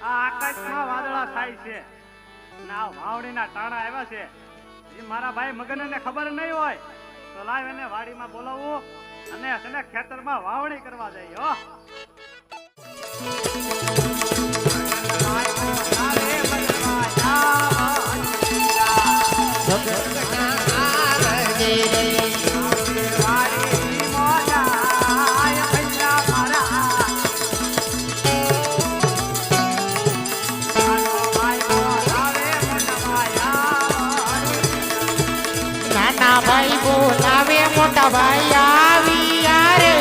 આ આકાશમાં વાદળા થાય છે ના વાવડીના ટાણા આવ્યા છે એ મારા ભાઈ મગનને ખબર નહીં હોય તો લાવ એને વાડીમાં બોલાવવું અને તેને ખેતરમાં વાવણી કરવા જઈએ હો ભાઈ બોલાવે મોટા ભાઈ આવ્યા રે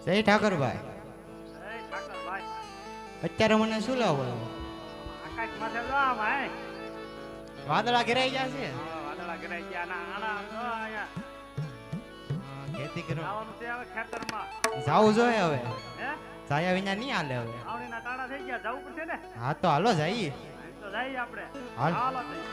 જય ઠાકરભાઈ અત્યારે મને શું લાવો આકાશ માથે જો ભાઈ વાદળા ઘેરાઈ ગયા છે વાદળા ઘેરાઈ ગયા ના આણા જો આયા ખેતી કરો આવવાનું છે હવે ખેતરમાં જાવું જોઈએ હવે હે જાયા વિના નહીં હાલે હવે આવણીના ટાણા થઈ ગયા જવું પડશે ને હા તો હાલો જઈએ તો જઈએ આપણે હાલ. હાલો જઈએ.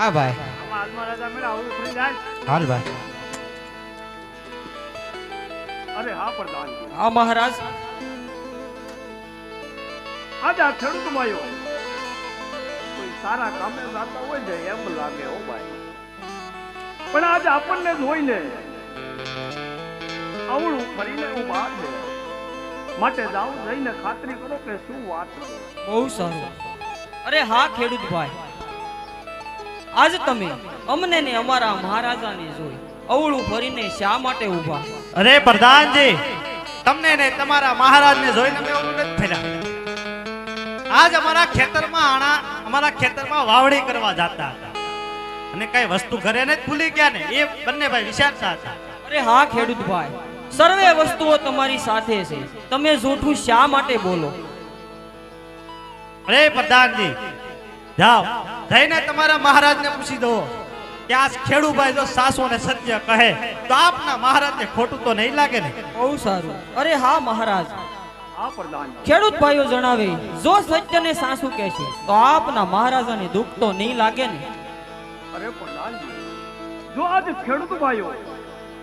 હા ભાઈ આમાં હાલમાં રાજા મેળા આવું ફરી જાય હાલ ભાઈ અરે હા પ્રધાન હા મહારાજ આજે આ ખેડૂત ભાઈઓ કોઈ સારા કામે જાતા હોય ને એમ લાગે હો ભાઈ પણ આજે આપણને જોઈને અવળું ફરીને ઉભા છે માટે જાઓ જઈને ખાતરી કરો કે શું વાત છે બહુ સારું. અરે હા ખેડૂત ભાઈ, આજ તમે અમને ને અમારા મહારાજાને જોઈ અવળું ફરીને શા માટે ઊભા? અરે પ્રધાનજી, તમને ને તમારા મહારાજને જોઈને મેં ઓલું નથી ફર્યા. આજ અમારા ખેતરમાં વાવણી કરવા જતા હતા અને કઈ વસ્તુ ઘરે ને જ ભૂલી ગયા ને એ બંને ભાઈ વિચારતા હતા. અરે હા ખેડૂત ભાઈ, સર્વે વસ્તુઓ તમારી સાથે છે, તમે જૂઠું શા માટે બોલો? અરે પ્રધાનજી, જાઓ જઈને તમારા મહારાજને પૂછી દો કે આ ખેડૂભાઈ જો સાસુ ને સત્ય કહે તો આપના મહારાજને ખોટું તો નહીં લાગે ને? બહુ સારું. અરે હા મહારાજ, હા પ્રધાન ખેડૂત ભાઈઓ જણાવે જો સત્યને સાસુ કહે છે તો આપના મહારાજાને દુઃખ તો નહીં લાગે ને? અરે પ્રધાનજી, જો આજે ખેડૂત ભાઈઓ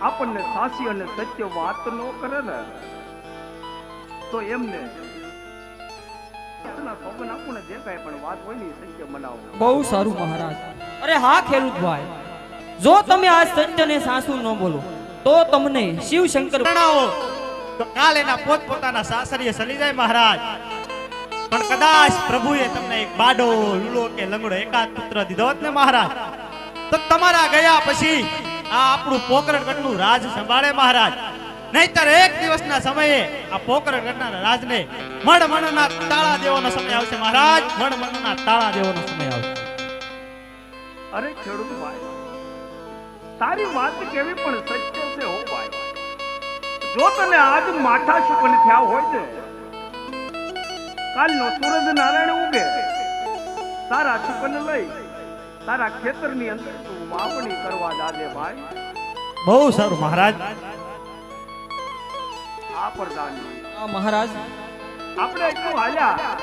આપણને સાચી અને સત્ય વાત ન કરે ને તો એમને સોગન આપું ને જે કાંઈ પણ વાત હોય ને એ સત્ય બનાવો. બહુ સારું મહારાજ. અરે હા ખેડૂત ભાઈ, જો તમે આ સત્યને સાસુ ન બોલો તો તમને શિવ શંકર જણાવો તો કાલ એના પોતપોતાના સાસરીએ ચલી જાય મહારાજ. પણ કદાચ પ્રભુએ તમને એક બાડો, લૂલો કે લંગડો એકાદ પુત્ર દીધો હોત ને મહારાજ, તો તમારા ગયા પછી આ આપણું પોકરણગઢનું રાજ સંભાળે મહારાજ. નહીતર એક દિવસના સમયે આ પોકરણગઢના રાજને મણમણના તાળા દેવાનો સમય આવશે મહારાજ, મણમણના તાળા દેવાનો સમય આવશે. અરે ખેડૂત ભાઈ, તારી વાત કેવી પણ સત્ય છે હો ભાઈ. જો તને આજ માઠા શુકન થયા હોય ને, કાલનો સૂરજ નારાયણ ઉગે તારા શુકન લઈ તારા ખેતરની અંદર તું વાવણી કરવા જાજે ભાઈ. બહુ સારું મહારાજ. આ પ્રધાનજી, આ મહારાજ, આપણે એટલું હાલ્યા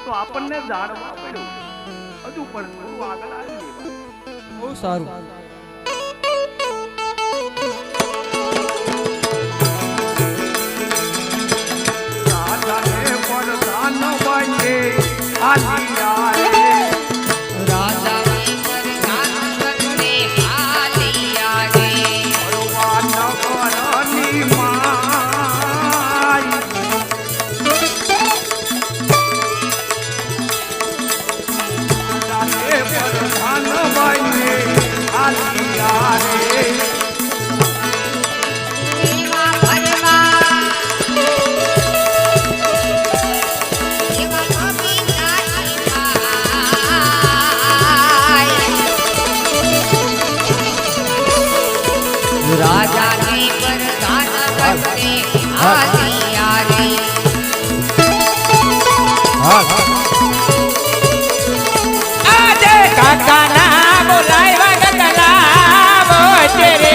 તો આપણને જાણવા મળ્યું હજુ પણ થોડું આગળ આવી. બહુ સારું. રાજાને પ્રધાન બને આલિયા રે રાજાની પ્રધાન કરતે આદિ આજે કાકા ના બોલાવ્યા ગગલા બોચે રે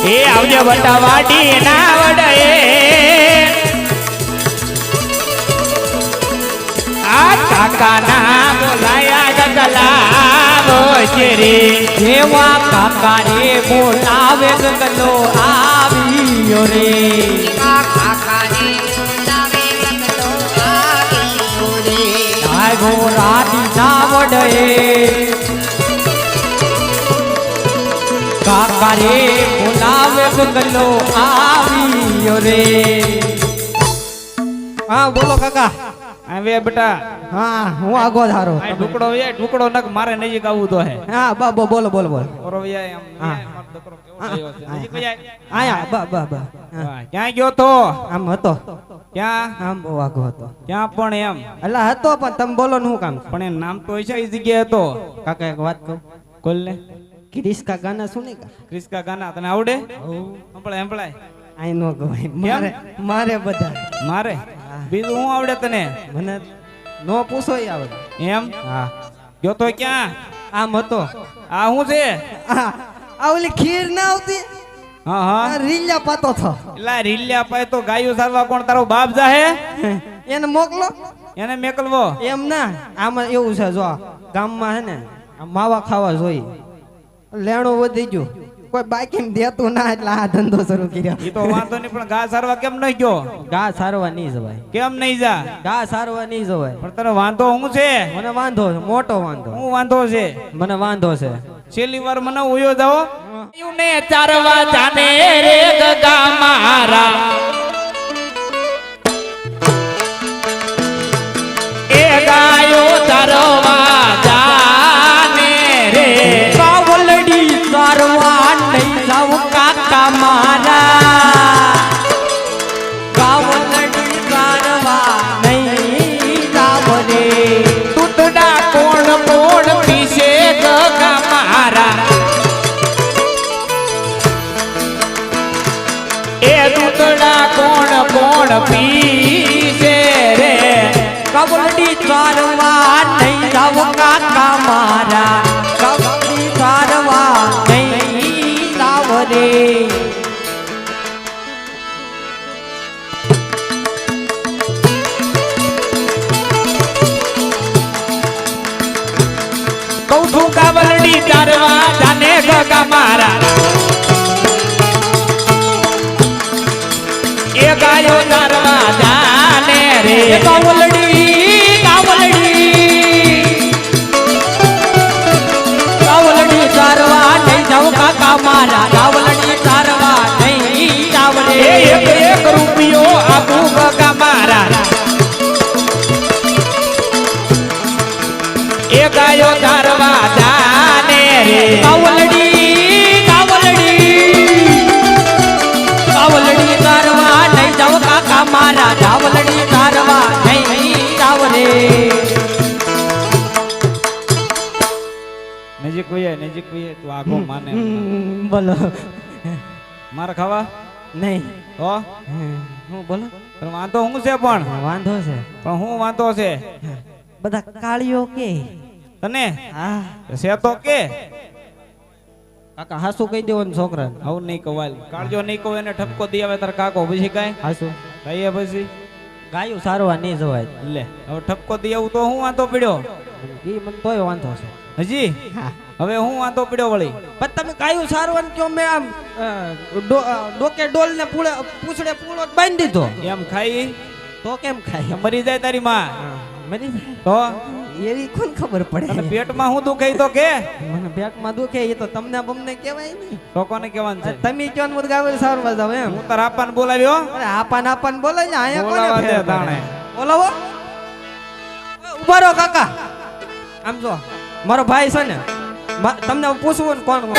એ આવજે બટા વાડી ના વડે આ કાકા ના બોલાયા ગગલા બોચે રે જેવા કાકા રે બોલાવે ગગલો આવ્યો રે કાકાને બોલાવે લગતો આવ્યો રે આવો રાડી ના વડે કાકા રે બોલાવે ગગલો આવ્યો રે હા બોલો કાકા હવે બેટા હા હું આગો ધારો આ ઢુકડો નક મારે નજીક આવવું તો હે હા બોલો બોલો બોલો ઓરો વ્યાય એમ હા. મારો છોકરો કેવો થયો છે નજીક વ્યાય આયા બા વાહ, ક્યાં ગયો તો આમ હતો ક્યાં આમ બહુ આગો હતો ક્યાં પણ એમ એટલે હતો પણ તમે બોલો ને શું કામ છે? પણ એ નામ તો છે એ જગ્યાએ હતો કાકા એક વાત કહું કોલ ને કિરીશકા ગાના સુની કા ક્રિસ્કા ગાના તને આવડે સંભળાય આઈ નો ગવાય મારે મારે બધા મારે બીજું શું આવડે તને મને નો પૂછો ય આવડે એમ હા ગયો તો ક્યાં આમ હતો આ શું છે આ ઓલી ખીર ના આવતી હા હા આ રીલ્યા પાતો થો એલા રીલ્યા પાય તો ગાયો સારવા કોણ તારો બાપ જાહે એને મોકલો એને મેકલવો એમ ના આમાં એવું છે જો ગામમાં હે ને આ માવા ખાવા જોઈ લેણું વધી ગયું કોઈ બાકી દેતું ના એટલે આ ધંધો શરૂ કર્યો ઈ તો વાંધો નહીં પણ ગા સારવા કેમ નહીં ગયો ગા સારવા નહીં જવાય કેમ નહીં જા ગા સારવા નહીં જવાય પણ તને વાંધો શું છે મને વાંધો છે મોટો વાંધો શું વાંધો છે મને વાંધો છે છેલ્લી વાર મને ઉયો જાઓ ને ચારવા જાને રે ગગા મારા એ ગાયો ચારવા જાને રે કાવલડી સારવા નહીં જાવ કાકા મારા કાવલડી સારવા નહીં જાવ રે તૂતડા કોણ કોણ પીશે ગગા મારા એ તૂતડા કોણ કોણ પીશે રે કાવલડી સારવા નહીં જાવ કાકા મારા કાવલડી સારવા નહીં જાવ રે કૌ છું કાવલડી ચારવા જાને ગગા મારા એ ગાયો ચારવા જાને રે કાવલડી કાવલડી કાવલડી સારવા નહીં જાવ કાકા મારા કાવલડી સારવા નહીં જાવ રે એ એક એક રૂપિયો આપું ગગા મારા એ ગાયો ચારવા જાને રે કાવલડી કાવલડી કાવલડી સારવા નહીં જાવ કાકા મારા કાવલડી સારવા નહીં જાવ રે નજીક ભાઈ તું આખો માને બોલો માર ખાવા નહીં હો હું બોલો પણ વાંધો શું છે પણ વાંધો છે પણ શું વાંધો છે બધા કાળીઓ કે તને હા છે તો કે કાકા હાસુ કહી દેવાનું છોકરા આવું નહીં કવાલ કાળજો નહીં કહો એને ઠપકો દી આવે તાર કાકો પછી કાંઈ હાસુ કહીએ પછી ગાયું સારવા નહીં જવાય લે હવે ઠપકો દી આવું તો હું વાંધો પડ્યો ઈ મને તોય વાંધો છે હજી હા હવે હું વાંધો પડ્યો વળી પણ તમે ગાયું સારવાનું કયો મેં આમ ડોકે ડોલ ને પૂછડે પૂળો જ બાંધી દીધો એમ ખાઈ તો કેમ ખાય મરી જાય તારી માં મરી તો એવી કોણ ખબર તને પડે પેટમાં હું દુખાય તો કે મને પેટમાં દુખે એ તો તમને બમને કહેવાય નહીં તો કોને કહેવાનું છે તમે કયો ને ગાયું સારવા જાવ એમ હું તાર આપાને બોલાવ્યો અરે આપાન બોલે ને અહીંયા બોલાવા કોને દે ફેર પડે? તાણે. બોલાવો ઉભા રહો કાકા આમ જો મારો ભાઈ છે ને તમને પૂછવું ને કોણ